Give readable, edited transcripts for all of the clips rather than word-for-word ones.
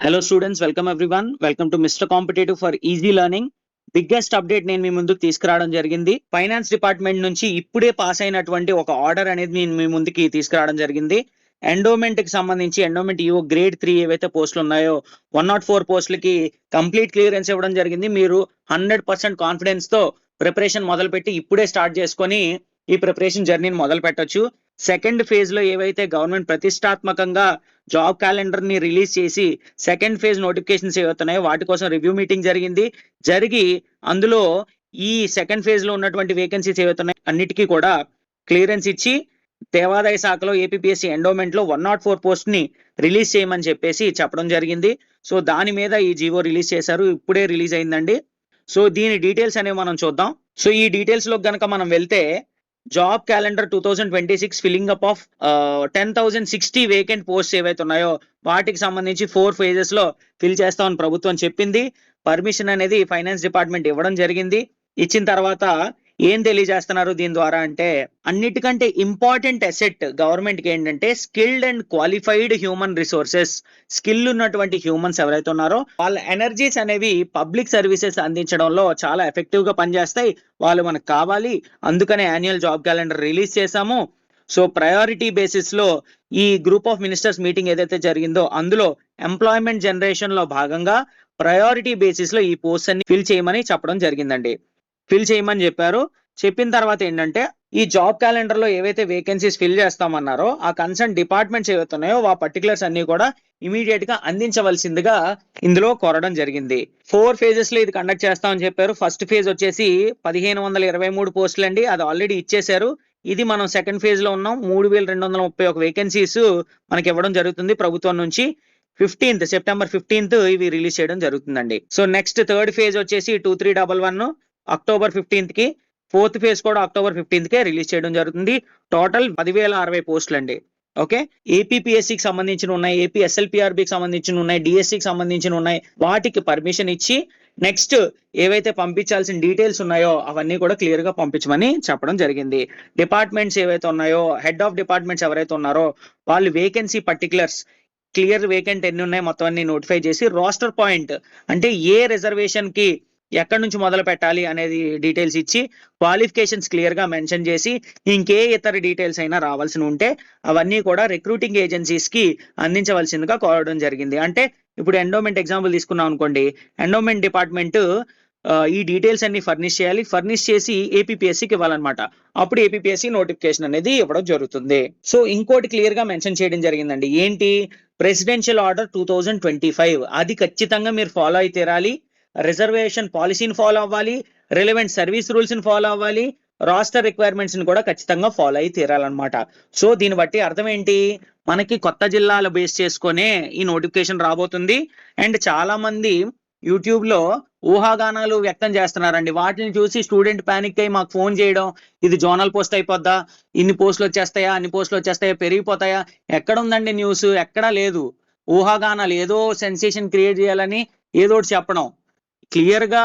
Hello students, welcome everyone. Welcome to mister competitive for easy learning. Biggest update నేను మీ ముందుకు తీసుకురావడం జరిగింది. Finance department నుంచి ఇప్పుడే పాస్ అయినటువంటి ఒక ఆర్డర్ అనేది నేను మీ ముందుకి తీసుకురావడం జరిగింది. ఎండోమెంట్ కి సంబంధించి ఎండోమెంట్ ఈఓ గ్రేడ్ 3 ఏవైతే పోస్టులు ఉన్నాయో 104 పోస్టులకి కంప్లీట్ క్లియరెన్స్ ఇవ్వడం జరిగింది. మీరు 100% కాన్ఫిడెన్స్ తో ప్రిపరేషన్ మొదలుపెట్టి ఇప్పుడే స్టార్ట్ చేసుకొని ఈ ప్రిపరేషన్ జర్నీని మొదలు పెట్టొచ్చు. సెకండ్ ఫేజ్ లో ఏవైతే గవర్నమెంట్ ప్రతిష్టాత్మకంగా జాబ్ క్యాలెండర్ ని రిలీజ్ చేసి సెకండ్ ఫేజ్ నోటిఫికేషన్స్ ఏవైతున్నాయో వాటి కోసం రివ్యూ మీటింగ్ జరిగి అందులో ఈ సెకండ్ ఫేజ్ లో ఉన్నటువంటి వేకెన్సీస్ ఏవైతున్నాయి అన్నిటికీ కూడా క్లియరెన్స్ ఇచ్చి దేవాదాయ శాఖలో ఏపీపీఎస్సీ ఎండోమెంట్ లో 104 పోస్ట్ ని రిలీజ్ చేయమని చెప్పేసి చెప్పడం జరిగింది. సో దాని మీద ఈ జీవో రిలీజ్ చేశారు, ఇప్పుడే రిలీజ్ అయిందండి. సో దీని డీటెయిల్స్ అనేవి మనం చూద్దాం. సో ఈ డీటెయిల్స్ లో గనక మనం వెళ్తే job calendar 2026 filling up of 10,060 vacant post ఏవైతే ఉన్నాయో వాటికి సంబంధించి 4 ఫేజెస్ లో ఫిల్ చేస్తామని ప్రభుత్వం చెప్పింది. పర్మిషన్ అనేది ఫైనాన్స్ డిపార్ట్మెంట్ ఇవ్వడం జరిగింది. ఇచ్చిన తర్వాత ఏం తెలియజేస్తున్నారు దీని ద్వారా అంటే, అన్నిటికంటే ఇంపార్టెంట్ అసెట్ గవర్నమెంట్ కి ఏంటంటే skilled and qualified human resources. Skill ఉన్నటువంటి హ్యూమన్స్ ఎవరైతే ఉన్నారో వాళ్ళ ఎనర్జీస్ అనేవి పబ్లిక్ సర్వీసెస్ అందించడంలో చాలా ఎఫెక్టివ్ గా పనిచేస్తాయి. వాళ్ళు మనకు కావాలి, అందుకనే యాన్యువల్ జాబ్ క్యాలెండర్ రిలీజ్ చేశాము. సో ప్రయారిటీ బేసిస్ లో ఈ గ్రూప్ ఆఫ్ మినిస్టర్స్ మీటింగ్ ఏదైతే జరిగిందో అందులో ఎంప్లాయ్మెంట్ జనరేషన్ లో భాగంగా ప్రయారిటీ బేసిస్ లో ఈ పోస్ట్ అన్ని ఫిల్ చేయమని చెప్పడం జరిగిందండి. ఫిల్ చేయమని చెప్పారు. చెప్పిన తర్వాత ఏంటంటే ఈ జాబ్ క్యాలెండర్ లో ఏవైతే వేకెన్సీస్ ఫిల్ చేస్తామన్నారో ఆ కన్సర్న్ డిపార్ట్మెంట్స్ ఏవైతే ఉన్నాయో ఆ పర్టికులర్స్ అన్ని కూడా ఇమీడియట్ గా అందించవలసిందిగా ఇందులో కోరడం జరిగింది. 4 ఫేజెస్ లో ఇది కండక్ట్ చేస్తామని చెప్పారు. ఫస్ట్ ఫేజ్ వచ్చేసి 1523 పోస్టులు అండి, అది ఆల్రెడీ ఇచ్చేశారు. ఇది మనం సెకండ్ ఫేజ్ లో ఉన్నాం. 3231 వేకెన్సీస్ మనకి ఇవ్వడం జరుగుతుంది ప్రభుత్వం నుంచి. సెప్టెంబర్ 15th ఇవి రిలీజ్ చేయడం జరుగుతుందండి. సో నెక్స్ట్ థర్డ్ ఫేజ్ వచ్చేసి 2311 అక్టోబర్ 15th కి, ఫోర్త్ ఫేజ్ కూడా అక్టోబర్ 15th కే రిలీజ్ చేయడం జరుగుతుంది. టోటల్ 10,060 పోస్టులు అండి. ఓకే, ఏపీపీఎస్సీకి సంబంధించిన ఉన్నాయి, ఏపీ ఎస్ఎల్పిఆర్బికి సంబంధించిన ఉన్నాయి, డిఎస్సికి సంబంధించిన ఉన్నాయి. వాటికి పర్మిషన్ ఇచ్చి నెక్స్ట్ ఏవైతే పంపించాల్సిన డీటెయిల్స్ ఉన్నాయో అవన్నీ కూడా క్లియర్ గా పంపించమని చెప్పడం జరిగింది. డిపార్ట్మెంట్స్ ఏవైతే ఉన్నాయో హెడ్ ఆఫ్ డిపార్ట్మెంట్స్ ఎవరైతే ఉన్నారో వాళ్ళు వేకెన్సీ పర్టికులర్స్ క్లియర్ వేకెంట్ ఎన్ని ఉన్నాయి మొత్తం అన్ని నోటిఫై చేసి రోస్టర్ పాయింట్ అంటే ఏ రిజర్వేషన్ కి ఎక్కడి నుంచి మొదలు పెట్టాలి అనేది డీటెయిల్స్ ఇచ్చి క్వాలిఫికేషన్స్ క్లియర్ గా మెన్షన్ చేసి ఇంకే ఇతర డీటెయిల్స్ అయినా రావాల్సి ఉంటే అవన్నీ కూడా రిక్రూటింగ్ ఏజెన్సీస్ కి అందించవలసిందిగా కోరడం జరిగింది. అంటే ఇప్పుడు ఎండోమెంట్ ఎగ్జాంపుల్ తీసుకున్నాం అనుకోండి, ఎండోమెంట్ డిపార్ట్మెంట్ ఈ డీటెయిల్స్ అన్ని ఫర్నిష్ చేయాలి, ఫర్నిష్ చేసి ఏపీపీఎస్సీకి ఇవ్వాలన్నమాట. అప్పుడు ఏపీపీఎస్సీ నోటిఫికేషన్ అనేది ఇవ్వడం జరుగుతుంది. సో ఇంకోటి క్లియర్ గా మెన్షన్ చేయడం జరిగిందండి, ఏంటి, ప్రెసిడెన్షియల్ ఆర్డర్ 2025 అది ఖచ్చితంగా మీరు ఫాలో అయితే తీరాలి. రిజర్వేషన్ పాలసీని ఫాలో అవ్వాలి, రిలవెంట్ సర్వీస్ రూల్స్ ని ఫాలో అవ్వాలి, రాస్టర్ రిక్వైర్మెంట్స్ ని కూడా ఖచ్చితంగా ఫాలో అయి తీరాలన్నమాట. సో దీన్ని బట్టి అర్థం ఏంటి, మనకి కొత్త జిల్లాల బేస్ చేసుకునే ఈ నోటిఫికేషన్ రాబోతుంది. అండ్ చాలా మంది యూట్యూబ్ లో ఊహాగానాలు వ్యక్తం చేస్తున్నారండి. వాటిని చూసి స్టూడెంట్ పానిక్ అయ్యి మాకు ఫోన్ చేయడం, ఇది జోనల్ పోస్ట్ అయిపోద్దా, ఇన్ని పోస్టులు వచ్చేస్తాయా, అన్ని పోస్టులు వచ్చేస్తాయా, పెరిగిపోతాయా, ఎక్కడ ఉందండి న్యూస్, ఎక్కడా లేదు. ఊహాగానాలు ఏదో సెన్సేషన్ క్రియేట్ చేయాలని ఏదో ఒకటి చెప్పడం, క్లియర్ గా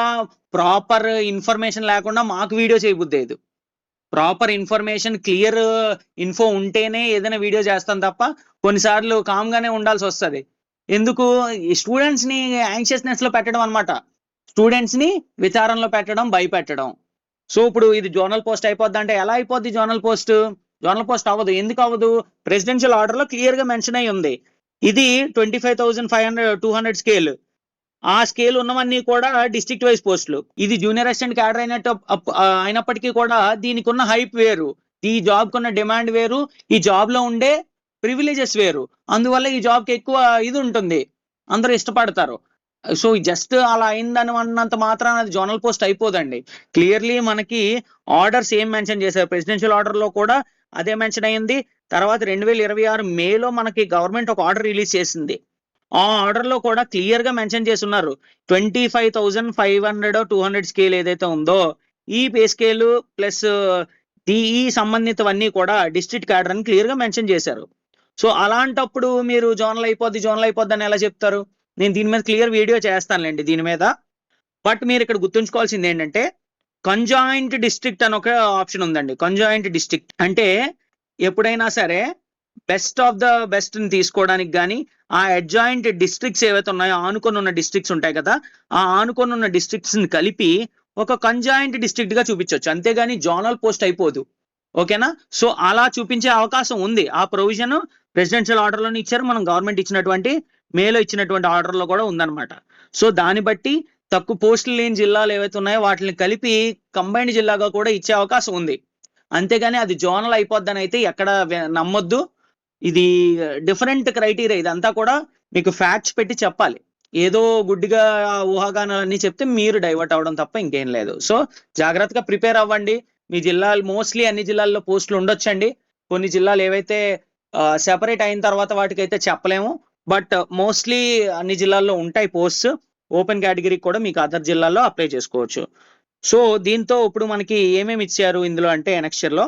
ప్రాపర్ ఇన్ఫర్మేషన్ లేకుండా మాకు వీడియో చేయబుద్దేదు. ప్రాపర్ ఇన్ఫర్మేషన్ క్లియర్ ఇన్ఫో ఉంటేనే ఏదైనా వీడియో చేస్తాం తప్ప కొన్నిసార్లు కామ్ గానే ఉండాల్సి వస్తుంది. ఎందుకు, స్టూడెంట్స్ ని యాంగ్షియస్నెస్ లో పెట్టడం అనమాట, స్టూడెంట్స్ ని విచారంలో పెట్టడం, భయపెట్టడం. సో ఇప్పుడు ఇది జోనల్ పోస్ట్ అయిపోద్ది అంటే ఎలా అయిపోద్ది, జోనల్ పోస్ట్ అవ్వదు. ఎందుకు అవ్వదు, ప్రెసిడెన్షియల్ ఆర్డర్ లో క్లియర్ గా మెన్షన్ అయి ఉంది. ఇది 25,200 స్కేల్, ఆ స్కేల్ ఉన్నవన్నీ కూడా డిస్ట్రిక్ట్ వైజ్ పోస్టులు. ఇది జూనియర్ అసిస్టెంట్ క్యాడర్ అయినప్పటికీ కూడా దీనికి ఉన్న హైప్ వేరు, ఈ జాబ్ కున్న డిమాండ్ వేరు, ఈ జాబ్ లో ఉండే ప్రివిలేజెస్ వేరు. అందువల్ల ఈ జాబ్ కి ఎక్కువ ఇది ఉంటుంది, అందరూ ఇష్టపడతారు. సో జస్ట్ అలా అయిందని అన్నంత మాత్రాన అది జోనల్ పోస్ట్ అయిపోదండి. క్లియర్లీ మనకి ఆర్డర్స్ ఏం మెన్షన్ చేశారు, ప్రెసిడెన్షియల్ ఆర్డర్ లో కూడా అదే మెన్షన్ అయ్యింది. తర్వాత 2026 మేలో మనకి గవర్నమెంట్ ఒక ఆర్డర్ రిలీజ్ చేసింది. ఆ ఆర్డర్ లో కూడా క్లియర్ గా మెన్షన్ చేసి ఉన్నారు, 25,500 200 స్కేల్ ఏదైతే ఉందో ఈ పే స్కేల్ ప్లస్ ఈ సంబంధితవన్నీ కూడా డిస్ట్రిక్ట్ క్యాడర్ అని క్లియర్ గా మెన్షన్ చేశారు. సో అలాంటప్పుడు మీరు జోనల్ అయిపోద్ది అని ఎలా చెప్తారు? నేను దీని మీద క్లియర్ వీడియో చేస్తానులేండి దీని మీద. బట్ మీరు ఇక్కడ గుర్తుంచుకోవాల్సింది ఏంటంటే కంజాయింట్ డిస్ట్రిక్ట్ అని ఒక ఆప్షన్ ఉందండి. కంజాయింట్ డిస్ట్రిక్ట్ అంటే ఎప్పుడైనా సరే బెస్ట్ ఆఫ్ ద బెస్ట్ ని తీసుకోవడానికి కానీ ఆ అడ్జాయింట్ డిస్ట్రిక్ట్స్ ఏవైతే ఉన్నాయో, ఆనుకొని ఉన్న డిస్ట్రిక్ట్స్ ఉంటాయి కదా, ఆ ఆనుకొని ఉన్న డిస్ట్రిక్ట్స్ ని కలిపి ఒక కంజాయింట్ డిస్ట్రిక్ట్ గా చూపించవచ్చు, అంతేగాని జోనల్ పోస్ట్ అయిపోదు. ఓకేనా? సో అలా చూపించే అవకాశం ఉంది. ఆ ప్రొవిజన్ ప్రెసిడెన్షియల్ ఆర్డర్ లోనే ఇచ్చారు, మనం గవర్నమెంట్ ఇచ్చినటువంటి మేలో ఇచ్చినటువంటి ఆర్డర్ లో కూడా ఉందన్నమాట. సో దాన్ని బట్టి తక్కువ పోస్టులు లేని జిల్లాలు ఏవైతే ఉన్నాయో వాటిని కలిపి కంబైన్డ్ జిల్లాగా కూడా ఇచ్చే అవకాశం ఉంది. అంతేగాని అది జోనల్ అయిపోద్దని అయితే ఎక్కడ నమ్మొద్దు. ఇది డిఫరెంట్ క్రైటీరియా, ఇదంతా కూడా మీకు ఫ్యాక్ట్స్ పెట్టి చెప్పాలి. ఏదో గుడ్డిగా ఊహాగానాలన్నీ చెప్తే మీరు డైవర్ట్ అవ్వడం తప్ప ఇంకేం లేదు. సో జాగ్రత్తగా ప్రిపేర్ అవ్వండి. మీ జిల్లాలు మోస్ట్లీ అన్ని జిల్లాల్లో పోస్టులు ఉండొచ్చండి. కొన్ని జిల్లాలు ఏవైతే సెపరేట్ అయిన తర్వాత వాటికైతే చెప్పలేము, బట్ మోస్ట్లీ అన్ని జిల్లాల్లో ఉంటాయి పోస్ట్. ఓపెన్ కేటగిరీ కూడా మీకు అదర్ జిల్లాల్లో అప్లై చేసుకోవచ్చు. సో దీంతో ఇప్పుడు మనకి ఏమేమి ఇచ్చారు ఇందులో అంటే, నెక్స్ట్ ఇయర్ లో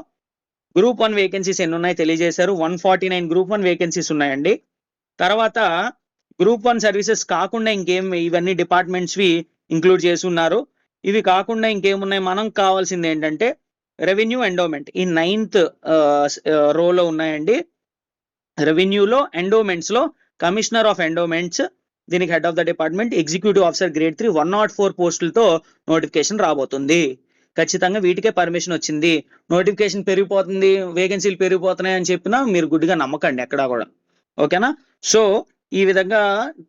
గ్రూప్ 1 వేకెన్సీస్ ఎన్ని ఉన్నాయి తెలియజేశారు. 149 గ్రూప్ 1 వేకెన్సీస్ ఉన్నాయండి. తర్వాత గ్రూప్ 1 సర్వీసెస్ కాకుండా ఇంకేం, ఇవన్నీ డిపార్ట్మెంట్స్ వి ఇంక్లూడ్ చేసి ఉన్నారు. ఇవి కాకుండా ఇంకేమున్నాయి, మనం కావాల్సింది ఏంటంటే రెవెన్యూ ఎండోమెంట్ ఈ 9th రోలో ఉన్నాయండి. రెవెన్యూలో ఎండోమెంట్స్ లో కమిషనర్ ఆఫ్ ఎండోమెంట్స్, దీనికి head of the department, executive officer grade 3 104 పోస్టులతో నోటిఫికేషన్ రాబోతుంది. ఖచ్చితంగా వీటికే పర్మిషన్ వచ్చింది. నోటిఫికేషన్ పెరిగిపోతుంది, వేకెన్సీలు పెరిగిపోతున్నాయి అని చెప్పినా మీరు గుడ్డిగా నమ్మకండి ఎక్కడా కూడా. ఓకేనా? సో ఈ విధంగా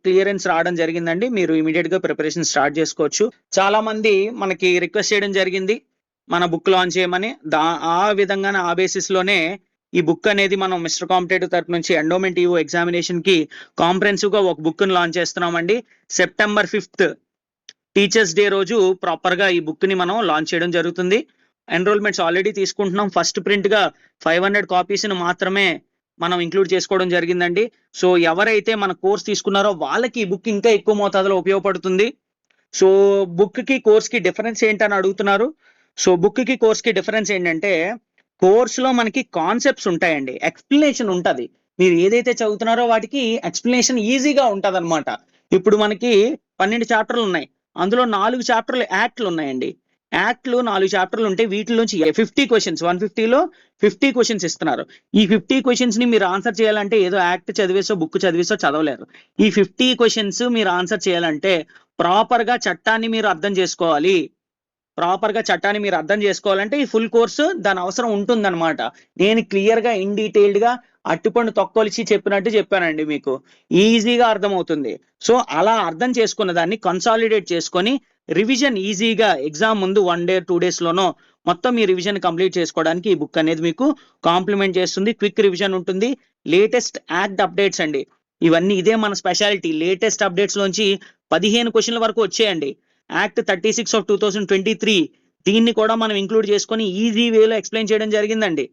క్లియరెన్స్ రావడం జరిగిందండి. మీరు ఇమీడియట్ గా ప్రిపరేషన్ స్టార్ట్ చేసుకోవచ్చు. చాలా మంది మనకి రిక్వెస్ట్ చేయడం జరిగింది మన బుక్ లాంచ్ చేయమని. ఆ విధంగానే ఆ బేసిస్ లోనే ఈ బుక్ అనేది మనం మిస్టర్ కాంపిటేటివ్ తరపు నుంచి ఎండోమెంట్ ఈఓ ఎగ్జామినేషన్ కి కాంప్రహెన్సివ్ గా ఒక బుక్ ని లాంచ్ చేస్తున్నామండి. September 5th టీచర్స్ డే రోజు ప్రాపర్ గా ఈ బుక్ ని మనం లాంచ్ చేయడం జరుగుతుంది. ఎన్రోల్మెంట్స్ ఆల్రెడీ తీసుకుంటున్నాం. ఫస్ట్ ప్రింట్ గా 500 కాపీస్ ని మాత్రమే మనం ఇంక్లూడ్ చేసుకోవడం జరిగిందండి. సో ఎవరైతే మన కోర్స్ తీసుకున్నారో వాళ్ళకి ఈ బుక్ ఇంకా ఎక్కువ మోతాదులో ఉపయోగపడుతుంది. సో బుక్ కి కోర్స్ కి డిఫరెన్స్ ఏంటని అడుగుతున్నారు. సో బుక్ కి కోర్స్ కి డిఫరెన్స్ ఏంటంటే, కోర్స్ లో మనకి కాన్సెప్ట్స్ ఉంటాయండి, ఎక్స్ప్లెనేషన్ ఉంటది. మీరు ఏదైతే చదువుతున్నారో వాటికి ఎక్స్ప్లెనేషన్ ఈజీగా ఉంటది అనమాట. ఇప్పుడు మనకి 12 చాప్టర్లు ఉన్నాయి, అందులో 4 చాప్టర్లు యాక్ట్లు ఉన్నాయండి. యాక్ట్లు 4 చాప్టర్లు ఉంటే వీటి నుంచి 50 క్వశ్చన్స్, 150లో 50 క్వశ్చన్స్ ఇస్తున్నారు. ఈ 50 క్వశ్చన్స్ ని మీరు ఆన్సర్ చేయాలంటే ఏదో యాక్ట్ చదివేసో బుక్ చదివేసో చదవలేరు. ఈ 50 క్వశ్చన్స్ మీరు ఆన్సర్ చేయాలంటే ప్రాపర్ గా చట్టాన్ని మీరు అర్థం చేసుకోవాలి. ప్రాపర్ గా చట్టాన్ని మీరు అర్థం చేసుకోవాలంటే ఈ ఫుల్ కోర్సు దాని అవసరం ఉంటుందన్నమాట. నేను క్లియర్ గా ఇన్ డీటెయిల్డ్ గా అట్టుపండు తొక్కొలిచి చెప్పినట్టు చెప్పానండి, మీకు ఈజీగా అర్థమవుతుంది. సో అలా అర్థం చేసుకున్న దాన్ని కన్సాలిడేట్ చేసుకొని రివిజన్ ఈజీగా ఎగ్జామ్ ముందు 1 day 2 days లోనో మొత్తం ఈ రివిజన్ కంప్లీట్ చేసుకోవడానికి ఈ బుక్ అనేది మీకు కాంప్లిమెంట్ చేస్తుంది. క్విక్ రివిజన్ ఉంటుంది. లేటెస్ట్ యాక్ట్ అప్డేట్స్ అండి ఇవన్నీ, ఇదే మన స్పెషాలిటీ. లేటెస్ట్ అప్డేట్స్ లోంచి 15 క్వశ్చన్ల వరకు వచ్చాయండి. యాక్ట్ 36 of 2023 దీన్ని కూడా మనం ఇంక్లూడ్ చేసుకొని ఈజీ వేలో ఎక్స్ప్లెయిన్ చేయడం జరిగిందండి.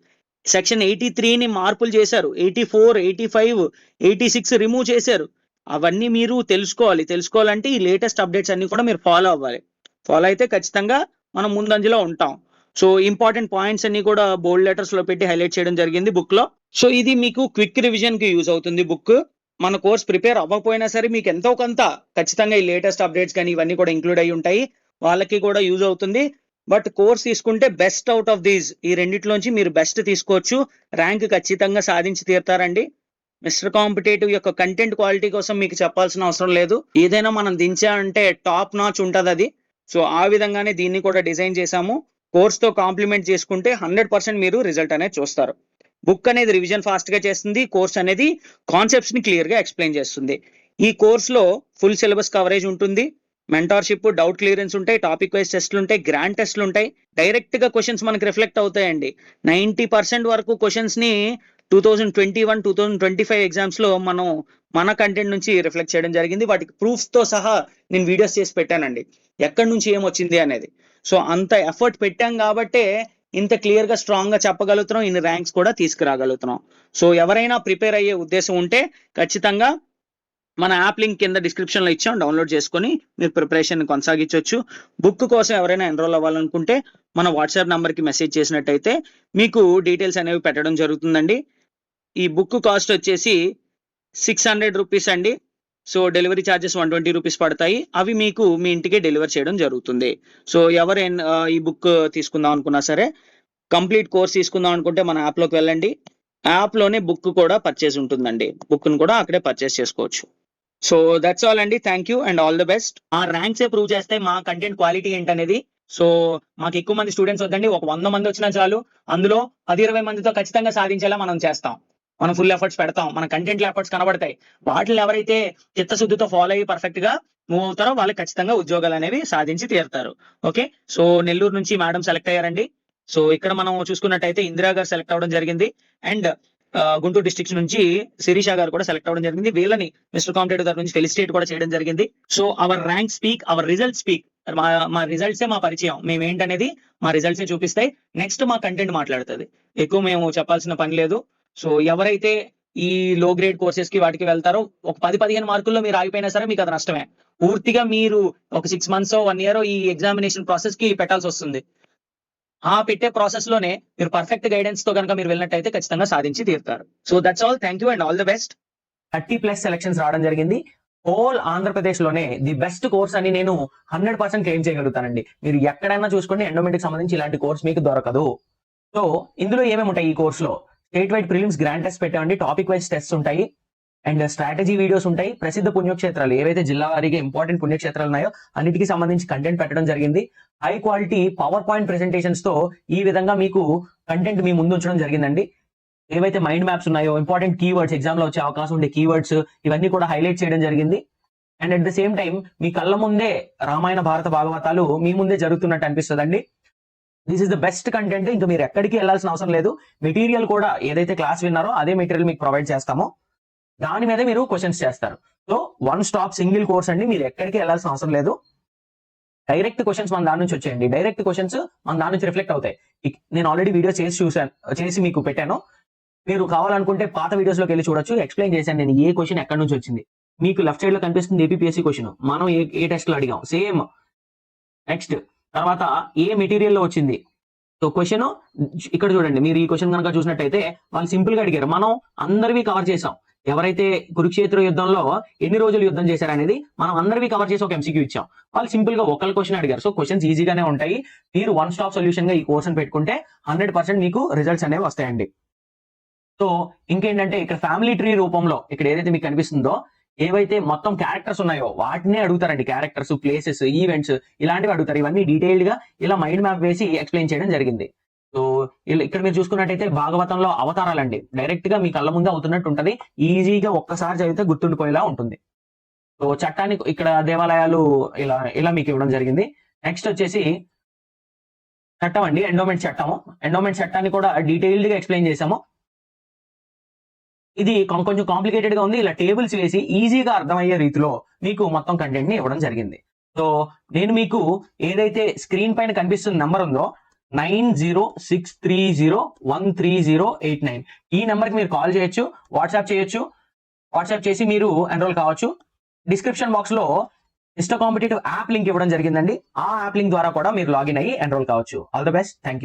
సెక్షన్ 83ని మార్పులు చేశారు, 84, 85, 86 రిమూవ్ చేశారు. అవన్నీ మీరు తెలుసుకోవాలంటే ఈ లేటెస్ట్ అప్డేట్స్ అన్ని కూడా మీరు ఫాలో అవ్వాలి. ఫాలో అయితే ఖచ్చితంగా మనం ముందంజలో ఉంటాం. సో ఇంపార్టెంట్ పాయింట్స్ అన్ని కూడా బోల్డ్ లెటర్స్ లో పెట్టి హైలైట్ చేయడం జరిగింది బుక్ లో. సో ఇది మీకు క్విక్ రివిజన్ కి యూజ్ అవుతుంది బుక్. మన కోర్స్ ప్రిపేర్ అవ్వకపోయినా సరే మీకు ఎంతో కొంత ఖచ్చితంగా ఈ లేటెస్ట్ అప్డేట్స్ కానీ ఇవన్నీ కూడా ఇంక్లూడ్ అయి ఉంటాయి, వాళ్ళకి కూడా యూజ్ అవుతుంది. బట్ కోర్స్ తీసుకుంటే బెస్ట్ అవుట్ ఆఫ్ దీస్, ఈ రెండిట్లోంచి మీరు బెస్ట్ తీసుకోవచ్చు. ర్యాంక్ ఖచ్చితంగా సాధించి తీరుతారండి. మిస్టర్ కాంపిటేటివ్ యొక్క కంటెంట్ క్వాలిటీ కోసం మీకు చెప్పాల్సిన అవసరం లేదు. ఏదైనా మనం దించామంటే టాప్ నాచ్ ఉంటుంది అది. సో ఆ విధంగానే దీన్ని కూడా డిజైన్ చేశాము. కోర్స్ తో కాంప్లిమెంట్ చేసుకుంటే 100% మీరు రిజల్ట్ అనేది చూస్తారు. బుక్ అనేది రివిజన్ ఫాస్ట్ గా చేస్తుంది, కోర్స్ అనేది కాన్సెప్ట్స్ ని క్లియర్ గా ఎక్స్ప్లెయిన్ చేస్తుంది. ఈ కోర్స్ లో ఫుల్ సిలబస్ కవరేజ్ ఉంటుంది, మెంటార్షిప్, డౌట్ క్లియరెన్స్ ఉంటాయి, టాపిక్ వైజ్ టెస్ట్లు ఉంటాయి, గ్రాండ్ టెస్ట్లు ఉంటాయి. డైరెక్ట్ గా క్వశ్చన్స్ మనకి రిఫ్లెక్ట్ అవుతాయండి. 90% వరకు క్వశ్చన్స్ ని 2021, 2025 ఎగ్జామ్స్ లో మనం మన కంటెంట్ నుంచి రిఫ్లెక్ట్ చేయడం జరిగింది. వాటికి ప్రూఫ్స్ తో సహా నేను వీడియోస్ చేసి పెట్టానండి, ఎక్కడి నుంచి ఏమొచ్చింది అనేది. సో అంత ఎఫర్ట్ పెట్టాం కాబట్టే ఇంత క్లియర్ గా స్ట్రాంగ్ గా చెప్పగలుగుతున్నాం, ఇన్ని ర్యాంక్స్ కూడా తీసుకురాగలుగుతున్నాం. సో ఎవరైనా ప్రిపేర్ అయ్యే ఉద్దేశం ఉంటే ఖచ్చితంగా మన యాప్ లింక్ కింద డిస్క్రిప్షన్ లో ఇచ్చాం, డౌన్లోడ్ చేసుకొని మీరు ప్రిపరేషన్ కొనసాగించవచ్చు. బుక్ కోసం ఎవరైనా ఎన్రోల్ అవ్వాలనుకుంటే మన వాట్సాప్ నంబర్ కి మెసేజ్ చేసినట్టయితే మీకు డీటెయిల్స్ అనేవి పెట్టడం జరుగుతుందండి. ఈ బుక్ కాస్ట్ వచ్చేసి 600 రూపీస్ అండి. సో డెలివరీ ఛార్జెస్ 120 రూపీస్ పడతాయి, అవి మీకు మీ ఇంటికి డెలివర్ చేయడం జరుగుతుంది. సో ఎవరు ఈ బుక్ తీసుకుందాం అనుకున్నా సరే, కంప్లీట్ కోర్స్ తీసుకుందాం అనుకుంటే మన యాప్ లోకి వెళ్ళండి. యాప్ లోనే బుక్ కూడా పర్చేస్ ఉంటుందండి. బుక్ ను కూడా అక్కడే పర్చేస్ చేసుకోవచ్చు. సో దట్స్ ఆల్ అండి. Thank you and all the best. ఆ ర్యాంక్స్ ఏ ప్రూవ్ చేస్తే మా కంటెంట్ క్వాలిటీ ఏంటనేది. సో మాకు ఎక్కువ మంది స్టూడెంట్స్ వద్దండి, ఒక 100 మంది వచ్చినా చాలు. అందులో 10-20 మందితో ఖచ్చితంగా సాధించేలా మనం చేస్తాం. మనం ఫుల్ ఎఫర్ట్స్ పెడతాం, మన కంటెంట్ ఎఫర్ట్స్ కనబడతాయి. వాటిని ఎవరైతే చిత్తశుద్ధితో ఫాలో అయ్యి పర్ఫెక్ట్ గా మూవ్ అవుతారో వాళ్ళకి ఖచ్చితంగా ఉద్యోగాలు అనేవి సాధించి తీరుతారు. ఓకే, సో నెల్లూరు నుంచి మేడం సెలెక్ట్ అయ్యారండి. సో ఇక్కడ మనం చూసుకున్నట్టయితే ఇందిరా గారు సెలెక్ట్ అవ్వడం జరిగింది. అండ్ గుంటూరు డిస్ట్రిక్ట్స్ నుంచి శిరీష గారు కూడా సెలెక్ట్ అవ్వడం జరిగింది. వీళ్ళని మిస్టర్ కాంపిటేటివ్ తరఫు నుంచి ఫెలిసిటేట్ కూడా చేయడం జరిగింది. So our rank speak, our result speak. మా రిజల్ట్స్ మా పరిచయం, మేము ఏంటనేది మా రిజల్ట్స్ చూపిస్తాయి. నెక్స్ట్ మా కంటెంట్ మాట్లాడుతుంది. ఎక్కువ మేము చెప్పాల్సిన పని లేదు. సో ఎవరైతే ఈ లో గ్రేడ్ కోర్సెస్ కి వాటికి వెళ్తారో, ఒక 10-15 మార్కుల్లో మీరు ఆగిపోయినా సరే మీకు అది నష్టమే. పూర్తిగా మీరు ఒక 6 months 1 year ఈ ఎగ్జామినేషన్ ప్రాసెస్ కి పెట్టాల్సి వస్తుంది. ఆ పెట్టే ప్రాసెస్ లోనే మీరు పర్ఫెక్ట్ గైడెన్స్ తో కనుక మీరు వెళ్ళినట్టయితే ఖచ్చితంగా సాధించి తీరుతారు. So that's all. Thank you and all the best. 30+ selections రావడం జరిగింది. హోల్ ఆంధ్రప్రదేశ్ లోనే ది బెస్ట్ కోర్స్ అని నేను 100% క్లెయిమ్ చేయగలుగుతానండి. మీరు ఎక్కడైనా చూసుకోండి, ఎండోమెంట్ సంబంధించి ఇలాంటి కోర్స్ మీకు దొరకదు. సో ఇందులో ఏమేమి ఉంటాయి ఈ కోర్స్ లో? State wide prelims grand test పెట్టామండి. టాపిక్ వైజ్ టెస్ట్ ఉంటాయి అండ్ స్ట్రాటజీ వీడియోస్ ఉంటాయి. ప్రసిద్ధ పుణ్యక్షేత్రాలు ఏవైతే జిల్లా వారీగా ఇంపార్టెంట్ పుణ్యక్షేత్రాలు ఉన్నాయో అన్నిటికీ సంబంధించి కంటెంట్ పెట్టడం జరిగింది. High quality power point presentations తో ఈ విధంగా మీకు కంటెంట్ మీ ముందు ఉంచడం జరిగిందండి. ఏవైతే మైండ్ మ్యాప్స్ ఉన్నాయో, ఇంపార్టెంట్ కీవర్డ్స్, ఎగ్జామ్ లో వచ్చే అవకాశం ఉండే కీవర్డ్స్, ఇవన్నీ కూడా హైలైట్ చేయడం జరిగింది. And at the same time మీ కళ్ళ ముందే రామాయణ భారత భాగవతాలు మీ ముందే జరుగుతున్నట్టు అనిపిస్తుందండి. This is the best content. ఇంకా మీరు ఎక్కడికి వెళ్లాల్సిన అవసరం లేదు. మెటీరియల్ కూడా ఏదైతే క్లాస్ విన్నారో అదే మెటీరియల్ మీకు ప్రొవైడ్ చేస్తామో దాని మీద మీరు క్వశ్చన్స్ చేస్తారు. So one stop single course అండి. మీరు ఎక్కడికి వెళ్లాల్సిన అవసరం లేదు. డైరెక్ట్ క్వశ్చన్స్ మన దాని నుంచి వచ్చేయండి. డైరెక్ట్ క్వశ్చన్స్ మన దాని నుంచి రిఫ్లెక్ట్ అవుతాయి. నేను ఆల్రెడీ వీడియో చేసి మీకు పెట్టాను. మీరు కావాలనుకుంటే పాత వీడియోస్ లోకి వెళ్ళి చూడొచ్చు. ఎక్స్ప్లెయిన్ చేశాను నేను ఏ క్వశ్చన్ ఎక్కడి నుంచి వచ్చింది. మీకు లెఫ్ట్ సైడ్ లో కనిపిస్తుంది ఏపీఎస్సీ క్వశ్చన్. మనం ఏ టెస్ట్ లో అడిగాం సేమ్. నెక్స్ట్ తర్వాత ఏ మెటీరియల్ లో వచ్చింది. సో క్వశ్చన్ ఇక్కడ చూడండి. మీరు ఈ క్వశ్చన్ కనుక చూసినట్టయితే వాళ్ళు సింపుల్ గా అడిగారు. మనం అందరివి కవర్ చేసాం. ఎవరైతే కురుక్షేత్ర యుద్ధంలో ఎన్ని రోజులు యుద్ధం చేశారనేది మనం అందరివి కవర్ చేసి ఒక ఎంసీక్యూ ఇచ్చాం. వాళ్ళు సింపుల్ గా ఒకళ్ళ క్వశ్చన్ అడిగారు. సో క్వశ్చన్స్ ఈజీగానే ఉంటాయి. మీరు వన్ స్టాప్ సొల్యూషన్ గా ఈ కోర్స్ పెట్టుకుంటే 100% మీకు రిజల్ట్స్ అనేవి వస్తాయండి. సో ఇంకేంటంటే ఇక్కడ ఫ్యామిలీ ట్రీ రూపంలో ఇక్కడ ఏదైతే మీకు కనిపిస్తుందో ఏవైతే మొత్తం క్యారెక్టర్స్ ఉన్నాయో వాటినే అడుగుతారండి. క్యారెక్టర్స్, ప్లేసెస్, ఈవెంట్స్ ఇలాంటివి అడుగుతారు. ఇవన్నీ డీటెయిల్డ్ గా ఇలా మైండ్ మ్యాప్ వేసి ఎక్స్ప్లెయిన్ చేయడం జరిగింది. సో ఇక్కడ మీరు చూసుకున్నట్టయితే భాగవతంలో అవతారాలండి. డైరెక్ట్ గా మీ కళ్ళ ముందే అవుతున్నట్టు ఉంటది. ఈజీగా ఒక్కసారి చదివితే గుర్తుండిపోయేలా ఉంటుంది. సో చట్టాన్ని ఇక్కడ దేవాలయాలు ఇలా మీకు ఇవ్వడం జరిగింది. నెక్స్ట్ వచ్చేసి చట్టం అండి, ఎండోమెంట్ చట్టము. ఎండోమెంట్ చట్టాన్ని కూడా డీటెయిల్డ్ గా ఎక్స్ప్లెయిన్ చేశాము. ఇది కొంచెం కాంప్లికేటెడ్ గా ఉంది. ఇలా టేబుల్స్ వేసి ఈజీగా అర్థమయ్యే రీతిలో మీకు మొత్తం కంటెంట్ ని ఇవ్వడం జరిగింది. సో నేను మీకు ఏదైతే స్క్రీన్ పైన కనిపిస్తున్న నెంబర్ ఉందో 9063013089 ఈ నెంబర్ కి మీరు కాల్ చేయొచ్చు, వాట్సాప్ చేయొచ్చు. వాట్సాప్ చేసి మీరు ఎన్రోల్ కావచ్చు. డిస్క్రిప్షన్ బాక్స్ లో మిస్టర్ కాంపిటేటివ్ యాప్ లింక్ ఇవ్వడం జరిగిందండి. ఆ యాప్ లింక్ ద్వారా కూడా మీరు లాగిన్ అయ్యి ఎన్రోల్ కావచ్చు. All the best. Thank you.